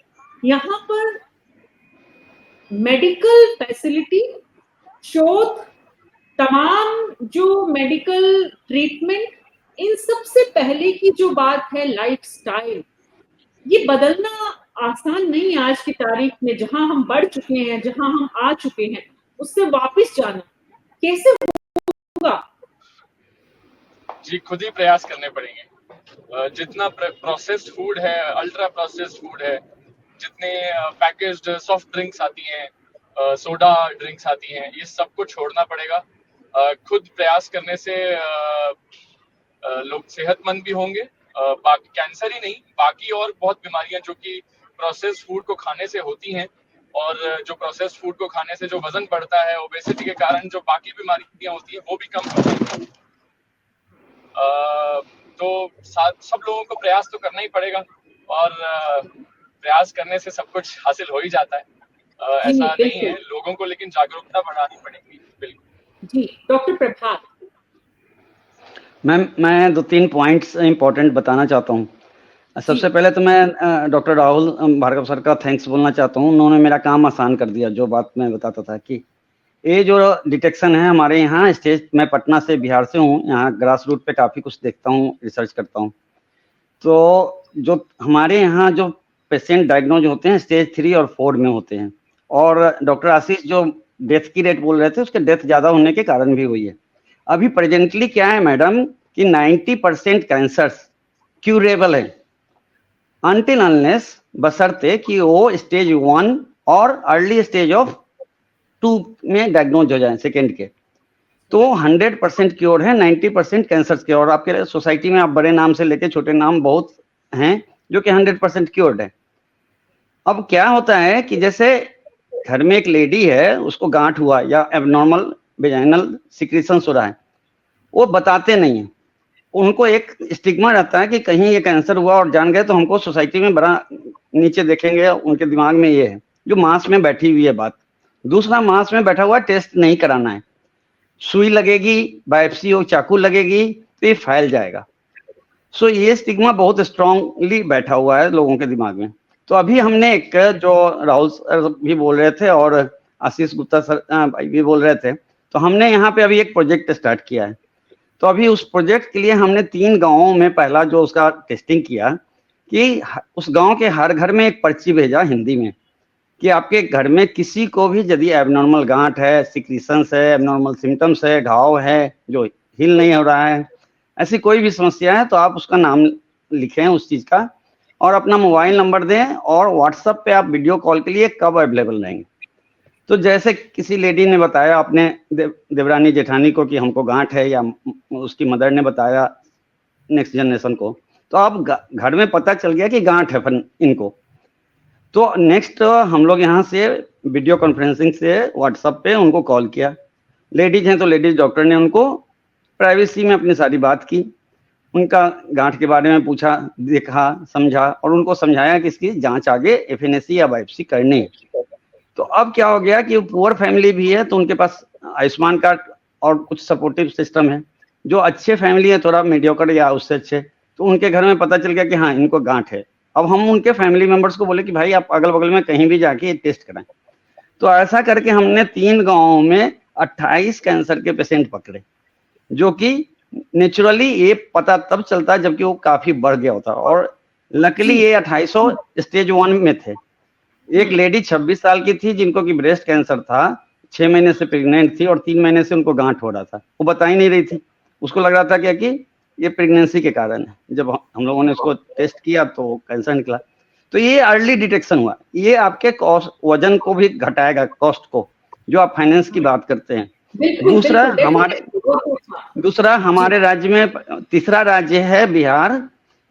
यहाँ पर मेडिकल फैसिलिटी, शोध, तमाम जो मेडिकल ट्रीटमेंट, इन सबसे पहले की जो बात है लाइफस्टाइल, ये बदलना आसान नहीं है आज की तारीख में। जहां हम बढ़ चुके हैं, जहां हम आ चुके हैं, उससे वापस जाना कैसे होगा? जी, खुद ही प्रयास करने पड़ेंगे। जितना प्रोसेस्ड फूड है, अल्ट्रा प्रोसेस्ड फूड है, जितने पैकेज्ड सॉफ्ट ड्रिंक्स आती हैं, सोडा ड्रिंक्स आती हैं, ये सबको छोड़ना पड़ेगा। खुद प्रयास करने से लोग सेहतमंद भी होंगे। बाकी कैंसर ही नहीं, बाकी और बहुत बीमारियां जो कि प्रोसेस्ड फूड को खाने से होती हैं, और जो प्रोसेस्ड फूड को खाने से जो वजन बढ़ता है, ओबेसिटी के कारण जो बाकी बीमारियां होती हैं, वो भी कम होती हैं। तो सब लोगों को प्रयास तो करना ही पड़ेगा, और प्रयास करने से सब कुछ हासिल हो ही जाता है। ऐसा नहीं है, लोगों को लेकिन जागरूकता बढ़ानी पड़ेगी। बिल्कुल जी। डॉक्टर प्रभात, मैम, मैं 2-3 पॉइंट्स इंपॉर्टेंट बताना चाहता हूँ। सबसे पहले तो मैं डॉक्टर राहुल भार्गव सर का थैंक्स बोलना चाहता हूँ। उन्होंने मेरा काम आसान कर दिया। जो बात मैं बताता था कि ये जो डिटेक्शन है हमारे यहाँ स्टेज, मैं पटना से, बिहार से हूँ, यहाँ ग्रास रूट पे काफ़ी कुछ देखता हूँ, रिसर्च करता हूँ। तो जो हमारे यहाँ जो पेशेंट डायग्नोज होते हैं स्टेज 3 और 4 में होते हैं, और डॉक्टर आशीष जो डेथ की रेट बोल रहे थे, उसके डेथ ज़्यादा होने के कारण भी हुई है। अभी प्रेजेंटली क्या है मैडम कि 90% कैंसर्स क्यूरेबल है, अनटिल अनलेस, बशर्ते कि वो स्टेज 1 और अर्ली स्टेज ऑफ 2 में डायग्नोज हो जाए, सेकेंड के। तो 100% क्योर है 90% कैंसर के। और आपके सोसाइटी में आप बड़े नाम से लेके छोटे नाम बहुत हैं जो कि 100% क्योर्ड है। अब क्या होता है कि जैसे घर में एक लेडी है, उसको गांठ हुआ या एबनॉर्मल वेजाइनल सिक्रीशंस हो रहा है, वो बताते नहीं है। उनको एक स्टिग्मा रहता है कि कहीं ये कैंसर हुआ और जान गए तो हमको सोसाइटी में बड़ा नीचे देखेंगे। उनके दिमाग में ये है, जो मांस में बैठी हुई है बात। दूसरा, मांस में बैठा हुआ टेस्ट नहीं कराना है, सुई लगेगी, बायोप्सी हो, चाकू लगेगी तो ये फैल जाएगा। सो ये स्टिग्मा बहुत स्ट्रांगली बैठा हुआ है लोगों के दिमाग में। तो अभी हमने एक जो राहुल सर भी बोल रहे थे और आशीष गुप्ता सर भाई भी बोल रहे थे, तो हमने यहाँ पे अभी एक प्रोजेक्ट स्टार्ट किया है। तो अभी उस प्रोजेक्ट के लिए हमने 3 गांवों में पहला जो उसका टेस्टिंग किया कि उस गांव के हर घर में एक पर्ची भेजा हिंदी में कि आपके घर में किसी को भी यदि एबनॉर्मल गांठ है, सिक्रीशंस है, एबनॉर्मल सिम्टम्स है, घाव है जो हील नहीं हो रहा है, ऐसी कोई भी समस्या है तो आप उसका नाम लिखें उस चीज का और अपना मोबाइल नंबर दें और व्हाट्सएप पे आप वीडियो कॉल के लिए कब अवेलेबल रहेंगे। तो जैसे किसी लेडी ने बताया अपने देवरानी जेठानी को कि हमको गांठ है, या उसकी मदर ने बताया नेक्स्ट जनरेशन को, तो अब घर में पता चल गया कि गांठ है इनको। तो नेक्स्ट हम लोग यहाँ से वीडियो कॉन्फ्रेंसिंग से व्हाट्सएप पे उनको कॉल किया। लेडीज हैं तो लेडीज डॉक्टर ने उनको प्राइवेसी में अपनी सारी बात की, उनका गांठ के बारे में पूछा, देखा, समझा और उनको समझाया कि इसकी जांच आगे एफएनएसी या बायोप्सी करनी है। तो अब क्या हो गया कि पुअर फैमिली भी है तो उनके पास आयुष्मान कार्ड और कुछ सपोर्टिव सिस्टम है। जो अच्छे फैमिली है थोड़ा मीडियोकर या उससे अच्छे, तो उनके घर में पता चल गया कि हाँ इनको गांठ है। अब हम उनके फैमिली मेंबर्स को बोले कि भाई आप अगल बगल में कहीं भी जाके टेस्ट कराएं। तो ऐसा करके हमने 3 गांवों में 28 कैंसर के पेशेंट पकड़े, जो कि नेचुरली ये पता तब चलता जबकि वो काफी बढ़ गया होता। और लकीली ये 2800 स्टेज 1 में थे। एक लेडी 26 साल की थी जिनको कि ब्रेस्ट कैंसर था, 6 महीने से प्रेग्नेंट थी और 3 महीने से उनको गांठ हो रहा था, वो बता ही नहीं रही थी। उसको लग रहा था क्या कि ये प्रेगनेंसी के कारण है। जब हम लोगों ने उसको टेस्ट किया तो कैंसर निकला। तो ये अर्ली डिटेक्शन हुआ। ये आपके कॉस्ट वजन को भी घटाएगा, कॉस्ट को, जो आप फाइनेंस की बात करते हैं। दूसरा हमारे राज्य में तीसरा राज्य है बिहार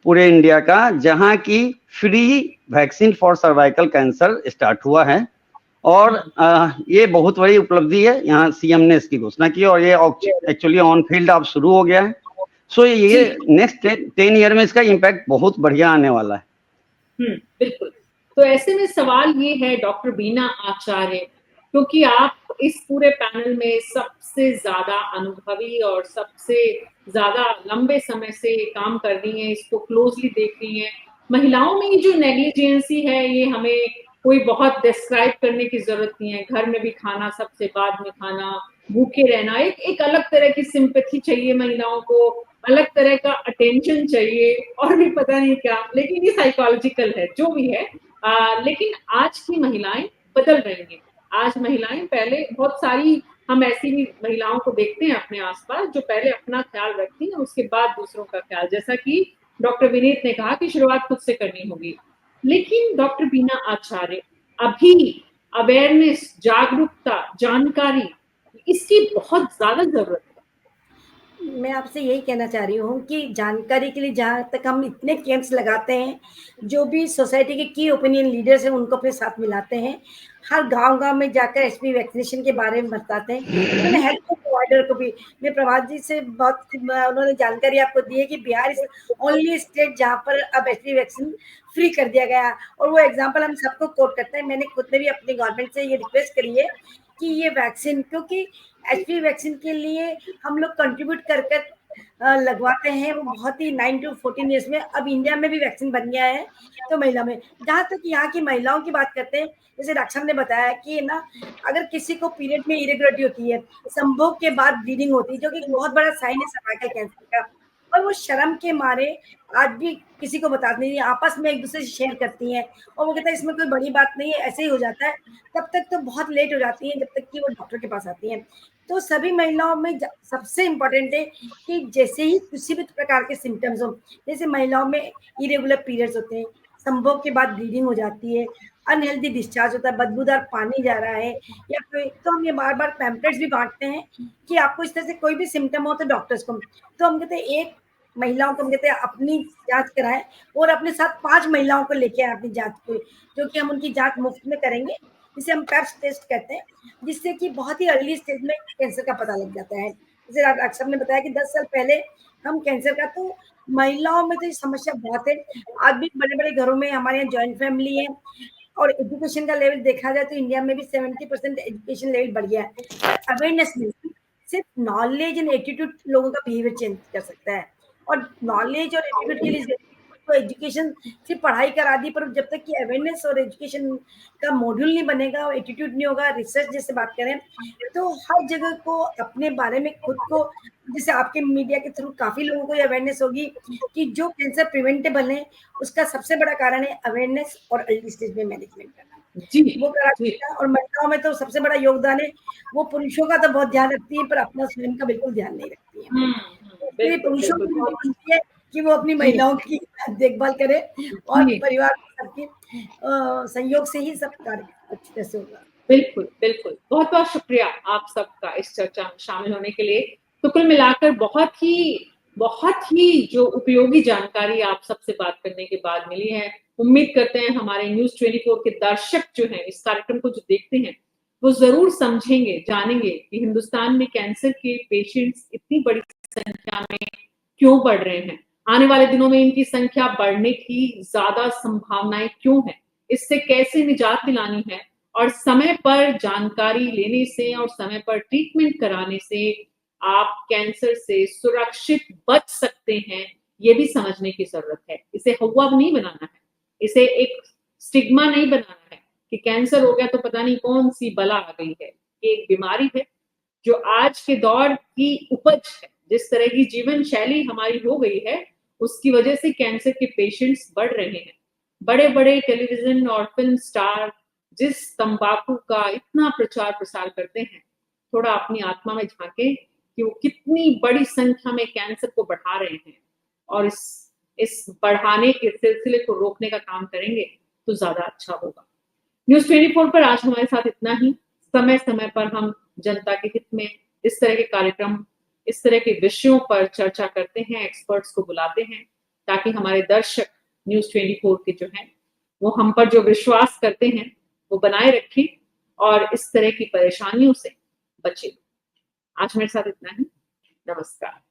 पूरे इंडिया का, जहां की free vaccine for cervical cancer start हुआ है। और ये बहुत बड़ी उपलब्धि है, यहाँ सीएम ने इसकी घोषणा की और ये एक्चुअली ऑन फील्ड अब शुरू हो गया है। सो ये नेक्स्ट 10 ईयर में इसका इम्पैक्ट बहुत बढ़िया आने वाला है। बिल्कुल। तो ऐसे में सवाल ये है डॉक्टर बीना आचार्य, क्योंकि आप इस पूरे पैनल में सबसे ज्यादा अनुभवी और सबसे ज्यादा लंबे समय से काम कर रही हैं, इसको क्लोजली देख रही हैं। महिलाओं में जो नेग्लिजेंसी है ये हमें कोई बहुत डिस्क्राइब करने की जरूरत नहीं है। घर में भी खाना सबसे बाद में खाना, भूखे रहना, एक अलग तरह की सिंपैथी चाहिए महिलाओं को, अलग तरह का अटेंशन चाहिए और भी पता नहीं क्या, लेकिन ये साइकोलॉजिकल है जो भी है। लेकिन आज की महिलाएं बदल रही हैं। आज महिलाएं, पहले बहुत सारी हम ऐसी भी महिलाओं को देखते हैं अपने आसपास जो पहले अपना ख्याल रखती हैं, उसके बाद दूसरों का ख्याल, जैसा कि डॉक्टर विनीत ने कहा कि शुरुआत खुद से करनी होगी। लेकिन डॉक्टर बीना आचार्य, अभी अवेयरनेस, जागरूकता, जानकारी, इसकी बहुत ज्यादा जरूरत है। मैं आपसे यही कहना चाह रही हूँ कि जानकारी के लिए जहाँ तक हम इतने कैंप्स लगाते हैं, जो भी सोसाइटी के की ओपिनियन लीडर्स हैं उनको अपने साथ मिलाते हैं, हर गांव-गांव में जाकर एचपीवी वैक्सीनेशन के बारे में बताते हैं। उन्होंने हेल्थ प्रोवाइडर को भी, मैं प्रभात जी से बहुत उन्होंने जानकारी आपको दी है कि बिहार इज ओनली स्टेट जहाँ पर अब एचपीवी वैक्सीन फ्री कर दिया गया। और वो एग्जाम्पल हम सबको कोट करते हैं। मैंने खुद ने भी अपनी गवर्नमेंट से ये रिक्वेस्ट करी है कि ये वैक्सीन, क्योंकि एचपीवी वैक्सीन के लिए हम लोग कंट्रीब्यूट कर लगवाते हैं, वो बहुत ही 9 to 14 ईयर्स में अब इंडिया में भी वैक्सीन बन गया है। तो महिला में, जहाँ तक यहाँ की महिलाओं की बात करते हैं, जैसे डॉक्टर साहब ने बताया कि ना अगर किसी को पीरियड में इरेगुलरिटी होती है, संभोग के बाद ब्लीडिंग होती है, जो कि एक बहुत बड़ा साइन है सर्वाइकल कैंसर का, और वो शर्म के मारे आज भी किसी को बताती नहीं, आपस में एक दूसरे से शेयर करती हैं और वो कहता है इसमें कोई बड़ी बात नहीं है, ऐसे ही हो जाता है। तब तक तो बहुत लेट हो जाती है जब तक कि वो डॉक्टर के पास आती हैं। तो सभी महिलाओं में सबसे इम्पोर्टेंट है कि जैसे ही किसी भी प्रकार के सिम्टम्स हो, जैसे महिलाओं में इरेगुलर पीरियड्स होते हैं, संभोग के बाद ब्लीडिंग हो जाती है, अनहेल्दी डिस्चार्ज होता है, बदबूदार पानी जा रहा है, या फिर तो हम ये बार बार पैम्पलेट्स भी बांटते हैं कि आपको इस तरह से कोई भी सिम्टम हो तो डॉक्टर्स को, तो हम कहते हैं एक महिलाओं को हम कहते हैं अपनी जांच कराएं और अपने साथ 5 महिलाओं को लेके आए अपनी जांच को, जो कि हम उनकी जांच मुफ्त में करेंगे, जिसे हम पैप्स टेस्ट कहते हैं, जिससे कि बहुत ही अर्ली स्टेज में कैंसर का पता लग जाता है। जैसे डॉक्टर साहब ने बताया कि 10 साल पहले हम कैंसर का, तो महिलाओं में तो ये समस्या बहुत है। आज भी बड़े बड़े घरों में हमारे यहाँ जॉइंट फैमिली है और एजुकेशन का लेवल देखा जाए तो इंडिया में भी 70% एजुकेशन लेवल बढ़ गया है, पर अवेयरनेस नहीं, सिर्फ नॉलेज एंड एटीट्यूड लोगों का बिहेवियर चेंज कर सकता है। और नॉलेज और एटीट्यूड के लिए तो एजुकेशन सिर्फ पढ़ाई करा दी, पर जब तक कि अवेयरनेस और एजुकेशन का मॉड्यूल नहीं बनेगा और एटीट्यूड नहीं होगा, रिसर्च जैसे बात करें, तो हर जगह को अपने बारे में खुद को, जैसे आपके मीडिया के थ्रू काफी लोगों को अवेयरनेस होगी कि जो कैंसर प्रिवेंटेबल है उसका सबसे बड़ा कारण है अवेयरनेस और अर्ली स्टेज में मैनेजमेंट करना। जी वो करा जी देगा। और महिलाओं में तो सबसे बड़ा योगदान है, वो पुरुषों का तो बहुत ध्यान रखती है पर अपना स्वयं का बिल्कुल ध्यान नहीं रखती है। तो ये बिल्कुल पुरुषों की बिल्कुल ड्यूटी बनती है कि वो अपनी जी महिलाओं की देखभाल करे, और जी परिवार में सबके सहयोग से ही सब कार्य अच्छी तरह से होगा। बिल्कुल बिल्कुल, बहुत बहुत शुक्रिया आप सबका इस चर्चा में शामिल होने के लिए। तो कुल मिलाकर बहुत ही जो उपयोगी जानकारी आप सबसे बात करने के बाद मिली है। उम्मीद करते हैं हमारे न्यूज़ 24 के दर्शक जो हैं इस कार्यक्रम को जो देखते हैं वो जरूर समझेंगे, जानेंगे कि हिंदुस्तान में कैंसर के पेशेंट्स इतनी बड़ी संख्या में क्यों बढ़ रहे हैं, आने वाले दिनों में इनकी संख्या बढ़ने की ज्यादा संभावनाएं क्यों है, इससे कैसे निजात दिलानी है, और समय पर जानकारी लेने से और समय पर ट्रीटमेंट कराने से आप कैंसर से सुरक्षित बच सकते हैं, ये भी समझने की जरूरत है। इसे हुआ नहीं बनाना है, इसे एक स्टिग्मा नहीं बनाना है कि कैंसर हो गया तो पता नहीं कौन सी बला आ गई है। ये एक बीमारी है जो आज के दौर की उपज है। जिस तरह की जीवन शैली हमारी हो गई है उसकी वजह से कैंसर के पेशेंट्स बढ़ रहे हैं। बड़े बड़े टेलीविजन और फिल्म स्टार जिस तंबाकू का इतना प्रचार प्रसार करते हैं, थोड़ा अपनी आत्मा में झांके कि वो कितनी बड़ी संख्या में कैंसर को बढ़ा रहे हैं, और इस बढ़ाने के सिलसिले को रोकने का काम करेंगे तो ज्यादा अच्छा होगा। न्यूज़ 24 पर आज हमारे साथ इतना ही। समय समय पर हम जनता के हित में इस तरह के कार्यक्रम, इस तरह के विषयों पर चर्चा करते हैं, एक्सपर्ट्स को बुलाते हैं ताकि हमारे दर्शक न्यूज़ 24 के जो हैं वो हम पर जो विश्वास करते हैं वो बनाए रखें और इस तरह की परेशानियों से बचें। आज मेरे साथ इतना ही। नमस्कार।